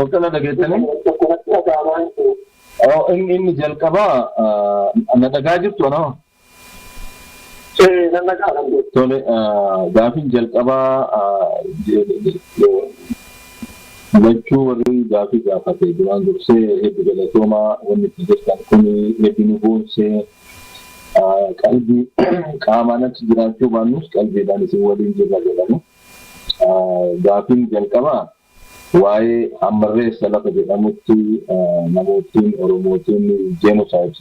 وكلا دقيتني أو إني جلكبا أنا دقاجبت وأنا تولي غافين جلكبا lachuu warri gaafii gaafate duraan dursee hedduu galatoomaa wanni itti jirtan kun hedduu boonsee qalbii qaamaan achi jiraachuu baannus qalbiidhaan isin waliin jirra jedhamu. Gaafiin jalqabaa waa'ee hammarreessa lafa jedhamutti namoottiin Oromootiin jeenosaayiid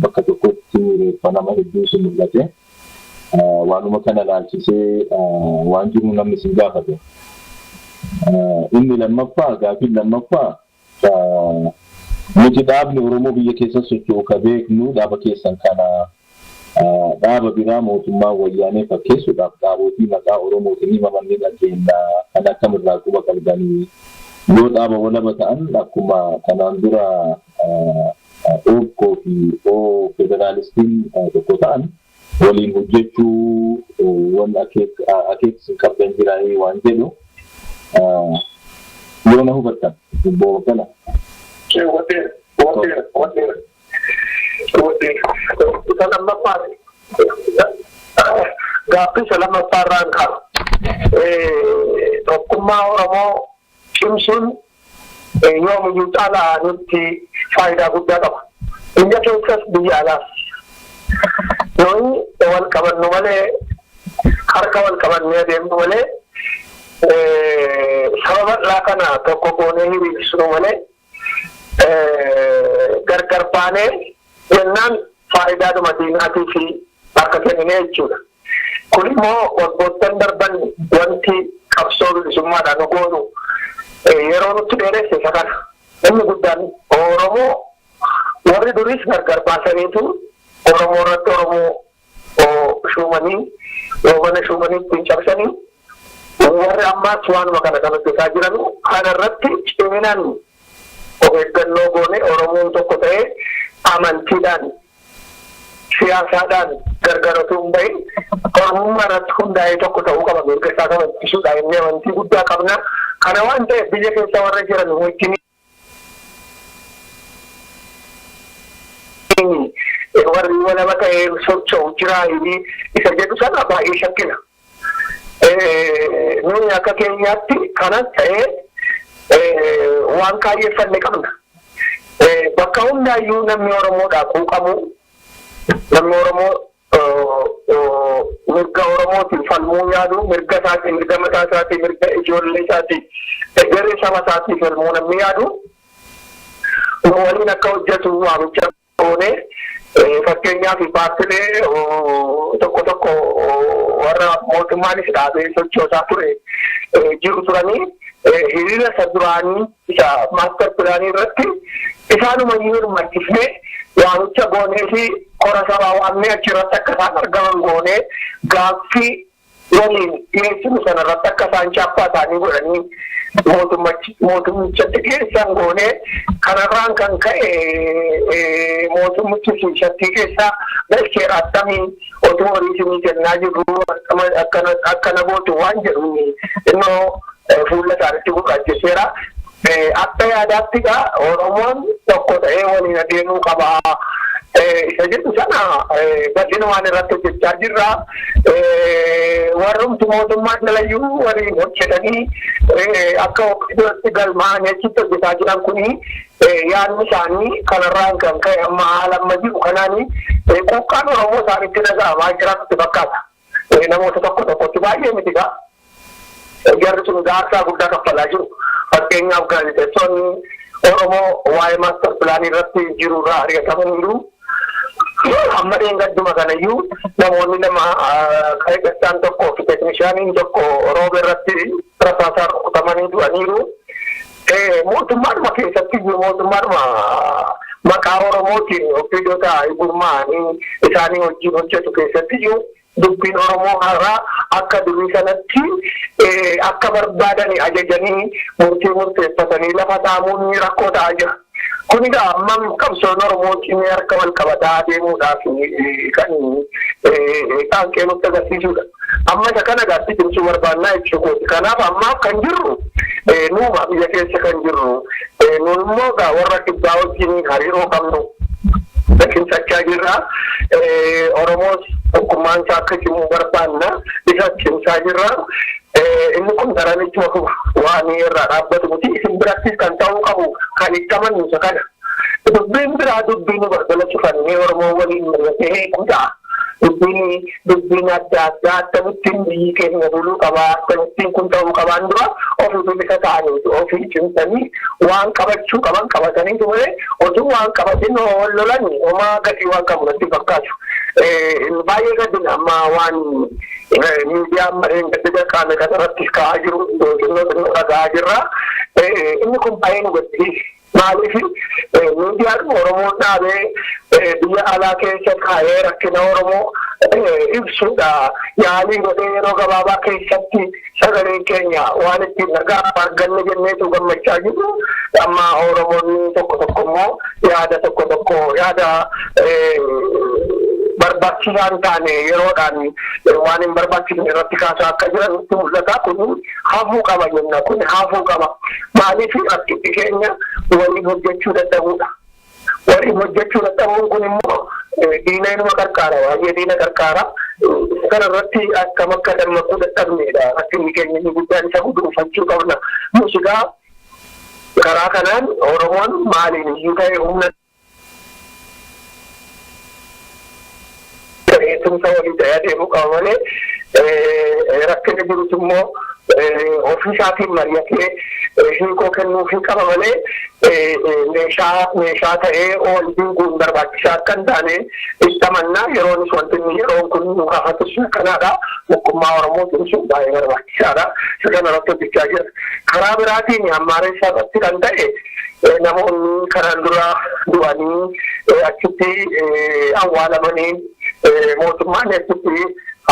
bakka tokkotti reeffa nama hedduutu mul'ate. Waanuma kana laalchisee waan jiru namni isin gaafate. Inni lammaffaa gaafiin lammaffaa nuti dhaabni Oromoo biyya keessa socho'u ka beeknu dhaaba keessan kana dhaaba biraa mootummaa wayyaanee fakkeessuudhaaf dhaabootii maqaa Oromootiin himamanni dhageenya kan akkamirraa quba qabdanii yoo dhaaba walaba ta'an akkuma kanaan dura OPCO fi federaalistiin tokko ta'an waliin hojjechuu waan akeeksin qabdan jiraanii waan jedhu يوم هو بتاع بوكلا. واتير. سلام نفاري. قابل سلام نفاران كار. كما أورامو كمسون يوم يطالع نتي فايدة قدرة. إنجا كيسس بيجالا. نوي أول كمان نوالي كاركوال كمان نيادم نوالي. sababa laakana tokko goonee hiriirsinu malee gargar baanee jennaan faayidaadhuma diinaatii fi akka kennine jechuudha. Kun immoo waggoottan darban wanti qabsoo bilisummaadhaan nu goonu yeroo nutti dheeresse isa kana. Inni guddaan Oromoo warri duriis gargar baasaniitu Oromoo irratti Oromoo shuumanii roobana shuumanii ittiin cabsanii warri ammaas waanuma kana hojjetaa jiran kanarratti ciminaan of eeggannoo goone Oromoon tokko ta'ee amantiidhaan siyaasaadhaan gargar osoo hin bahin Oromummaa irratti hundaa'ee tokko ta'uu qaba mirga isaa kabachiisuudha inni amantii guddaa qabna. Kana waan ta'eef biyya keessa warra jiran wajjin warri walaba ta'ee socho'u jiraa isa jedhu sana baay'ee shakkina. Nuni akka keenyaatti kanas ta'ee waan kaayyeeffanne qabna. Bakka hundaayyuu namni Oromoodhaa quuqamu namni Oromoo mirga Oromootiin falmuu yaadu mirga isaatii mirga mataa isaatii mirga ijoollee isaatii garee saba isaatii falmuu namni yaadu waliin akka hojjetu waamicha goonee fakkeenyaaf paartilee tokko tokko warra mootummaanis dhaabee sochoosaa ture jiru turanii hiriira isa duraanii isa maaster pilaanii irratti isaanuma hirmaachisnee waamicha goonee fi kora sabaa waamnee achirratti akka isaan argaman goonee gaaffii waliin dhiyeessinu sanarratti akka isaan chaappaa isaanii godhanii mootummichatti keessan goonee kanarraan kan ka'e mootummichi siishattii keessaa galcheedha attamiin otoo horiisinii kennaa jirru akkana gootu waan jedhu innoo fuula isaanitti gurraacheseera. Akka yaadaattiga Oromoon tokko ta'ee waliin adeemuu qaba. Isa jedhu sana bal'ina waan irratti hojjechaa jirra. Warrumti mootummaan dalayyuu waliin hojjetanii akka iddootti galmaa'anii achitti hojjetaa jiran kuni yaadni isaanii kanarraan kan ka'e amma haala amma jiru kanaanii quuqqaan Oromoo isaanitti dhaga'amaa jiraatti fakkaata. Namoota tokko tokkotti baay'ee mitigaa. Jarri sun gaarsaa guddaa kaffalaa jiru. Fakkeenyaaf gaazexeessonni Oromoo waa'ee maaster pilaanii irratti jirurraa ari'atamaniiru. Amma dheengadduma kanayyuu namoonni lama qeeqessaan tokkoo fi teeknishaaniin tokko rooba irratti rasaasaan rukutamanii du'aniiru. Mootummaadhuma keessatti mootummaadhuma maqaa Oromootiin ofiidota gurmaa'anii isaanii wajjin hojjetu keessattiyyuu dubbiin Oromoo har'aa akka durii sanatti akka barbaadanii ajajanii murteeffatanii lafa saamuun rakkoo ta'aa jira. Kun egaa amma qabsoon Oromootiin harka wal qabataa deemuudhaaf kan qaanqee nutti agarsiisudha. Amma isa kana gaaffii cimsuu barbaannaa jechuudha. Kanaaf ammaaf kan jirru nuuma biyya keessa kan jirru nun immoo gaa warra kibbaa wajjin hariiroo qabnu cimsachaa jirra. Oromoos tokkummaan isaa akka cimu barbaanna isa cimsaa jirra. Inni kun daranitti waan irraa dhaabbatu miti isin birattis kan ta'uu qabu kan itti amannuusa kana. Dubbiin biraa dubbiin barbala cufannee Oromoo waliin mari'atee kutaa. Dubbiin adda addaa akkamittiin biyyi keenya buluu qabaa akkamittiin kun ta'uu qabaan dura ofii bilisa ta'anii ofii cimsanii waan qabachuu qaban qabatanii ture osoo waan qabatin lolanii homaa gadii waan qabu natti fakkaatu. Baay'ee gadina amma waan miidiyaan mareen gadda qaame kanarratti ka'aa jiru xinnoo dhagaa jirra. Inni kun baay'ee nu gaddisiisa. Maaliif miidiyaan Oromoo dhaabee biyya alaa keessa kaa'ee rakkina Oromoo ibsuudha yaalii godhee yeroo gabaabaa keessatti sagaleen keenya waan ittiin nagaa arganne jenneetu gammachaa jiru. Amma Oromoonni tokko immoo yaada tokko yaada barbaachisaan taane yeroodhaan waan hin barbaachisne irratti kaasaa akka jiran nutti mul'ata. Kun hafuu qaba jenna. Kun hafuu qaba. Maaliif rakkinni keenya waliin hojjechuu dadhabuudha. Waliin hojjechuu dadhabuun kun immoo diina inuma qarqaara. Baay'ee diina qarqaara. Kana irratti akkam akka dammaquu dadhabneedha. Rakkinni keenya inni guddaan isa guduunfachuu qabna. Musiqaa karaa kanaan Oromoon maaliin iyyuu ta'e humna tumsa walii ta'ee adeemuu qaba malee rakkinni jirus immoo ofii isaatiin mari'atee hiikoo kennuufii qaba malee meeshaa ta'ee ol diiguun barbaachisaa akka hin taane itti amannaa. Yeroonis wanti inni yeroon kun nu gaafatus kanaadha. Tokkummaa Oromoo cimsuun baay'ee barbaachisaadha. Isa kana irratti hojjechaa jira. Karaa biraatiin Amaareessaa irratti kan ta'e namoonni kanaan dura du'anii achitti awwaalamanii mootummaan achitti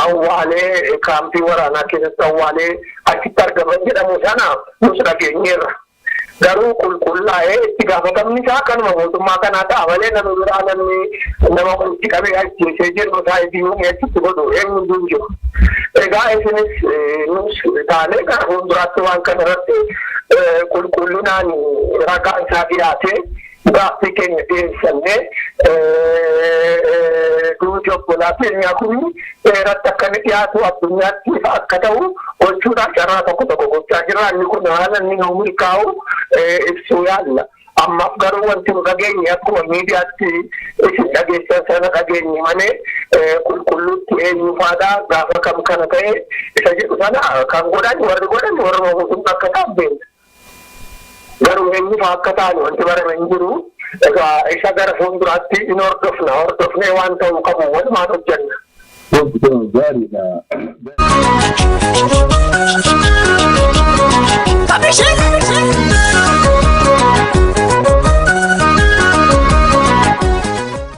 awwaalee kaampii waraanaa keessatti awwaalee achitti argaman jedhamu sana nus dhageenyeerra. Garuu qulqullaa'ee itti gaafatamni isaa kanuma mootummaa kanaa ta'a malee nama biraa nama itti qabee ajjeesee jiru taa'ee achitti godhu eenyuun jiru. Egaa isinis nus taanee gara fuulduraatti waan kana irratti qulqullinaan ragaa isaa dhiyaatee gaaffii keenya dhiyeessannee duuti obbolaa keenyaa kun irratti akka inni dhiyaatu addunyaatti akka ta'u gochuudhaan carraa tokko gochaa jira. Inni kun haala inni nu milkaa'u ibsuu yaalla. Ammaaf garuu wanti nu dhageenye akkuma miidiyaatti isin dhageessan sana dhageenye malee qulqulluutti eenyufaadhaa gaafa kam kana ta'e isa jedhu sana kan warri godhan mootummaa akka ta'an beekna. Garuu eenyufa akka ta'an wanti barame hin jiru. Egaa isa gara fuulduraatti in hordofnee waan ta'uu qabu walumaan hojjenna.